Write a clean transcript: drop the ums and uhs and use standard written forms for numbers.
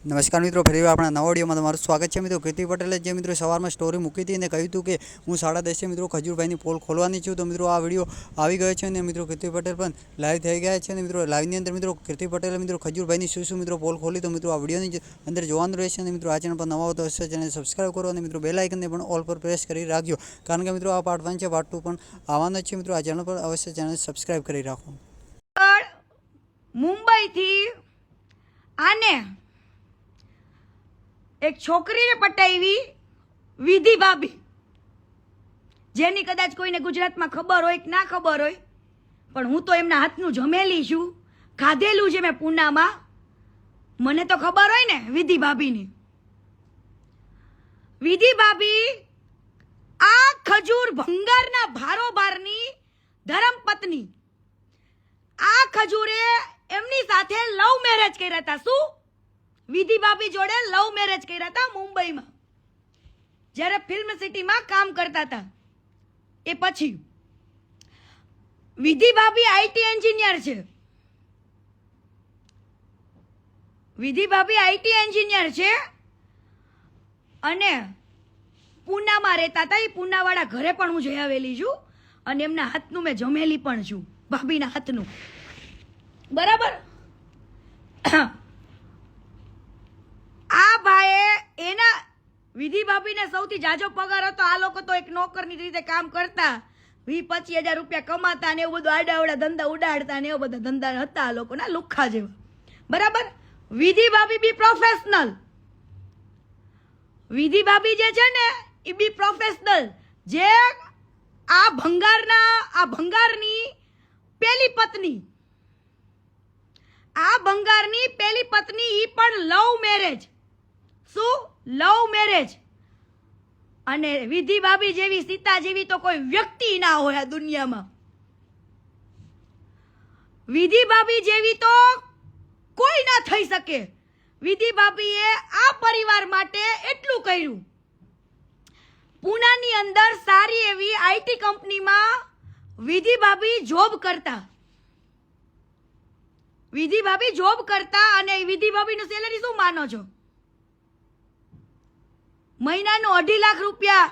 નમસ્કાર મિત્રો, ફરી આપણા નવા વિડીયોમાં તમારું સ્વાગત છે મિત્રો। કીર્તિ પટેલે જે મિત્રો સવારમાં સ્ટોરી મૂકી હતી અને કહ્યું હતું કે હું 10:30 મિત્રો ખજૂરભાઈની પોલ ખોલવાની છું। તો મિત્રો આ વિડીયો આવી ગયો છે અને મિત્રો કીર્તિ પટેલ પણ લાઈવ થઈ ગયા છે અને મિત્રો લાઈવની અંદર મિત્રો કીર્તિ પટેલે મિત્રો ખજૂરભાઈની શું મિત્રો પોલ ખોલી। તો મિત્રો આ વિડીયોની અંદર જોવાનું રહેશે અને મિત્રો આ ચેનલ પર નવા હો તો ચેનલ સબસ્ક્રાઈબ કરો અને મિત્રો બેલ આઇકનને પણ ઓલ પર પ્રેસ કરી રાખજો, કારણ કે મિત્રો આ પાર્ટ 1 છે, પાર્ટ 2 પણ આવવાનો છે। મિત્રો આ ચેનલ પર અવશ્ય ચેનલ સબસ્ક્રાઈબ કરી રાખો। મુંબઈથી આને એક છોકરીને પટાવી વિધિ ભાભી, જેની કદાચ કોઈને ગુજરાતમાં ખબર હોય કે ના ખબર હોય, પણ હું તો એમના હાથનું જમેલી છું, ખાધેલું છે મેં પૂનામાં, મને તો ખબર હોય ને વિધિ ભાભીની। વિધિ ભાભી આ ખજૂર ભંગારના ભારોબારની ધર્મપત્ની, આ ખજૂરે એમની સાથે લવ મેરેજ કર્યા હતા। શું? વિધિ ભાભી જોડે લવ મેરેજ કર્યા હતા મુંબઈમાં, જ્યારે ફિલ્મ સિટીમાં કામ કરતા હતા। એ પછી વિધિ ભાભી આઈટી એન્જિનિયર છે, વિધિ ભાભી આઈટી એન્જિનિયર છે અને પૂનામાં રહેતા હતા। એ પૂનાવાળા ઘરે પણ હું જઈ આવેલી છું અને એમના હાથનું મેં જમેલી પણ છું, ભાભીના હાથનું, બરાબર। આ ભાઈએ એના વિધિ ભાભીને સૌથી જાજો પગાર હતો। આ લોકો તો એક નોકરની રીતે કામ કરતા, 20-25 હજાર રૂપિયા કમાતા ને એવું બધું આડાવડા ધંધા ઉડાડતા ને એવા બધા ધંધા હતા આ લોકોના, લુખ્ખા જેવા, બરાબર। વિધિ ભાભી બી પ્રોફેશનલ, વિધિ ભાભી જે છે ને એ બી પ્રોફેશનલ, જે આ ભંગારની પેલી પત્ની, આ ભંગારની પેલી પત્ની ઈ પણ લવ મેરેજ, શું લવ મેરેજ। અને વિધિ ભાભી જેવી, સીતા જેવી તો કોઈ વ્યક્તિ ના હોય આ દુનિયામાં, વિધિ ભાભી જેવી તો કોઈ ના થઈ શકે। વિધિ ભાભીએ આ પરિવાર માટે એટલું કર્યું। પૂનાની અંદર સારી એવી આઈટી કંપનીમાં વિધિ ભાભી જોબ કરતા, વિધિ ભાભી જોબ કરતા અને વિધિ ભાભીનું સેલરી શું માનો છો? મહિનાનું 2.5 લાખ રૂપિયા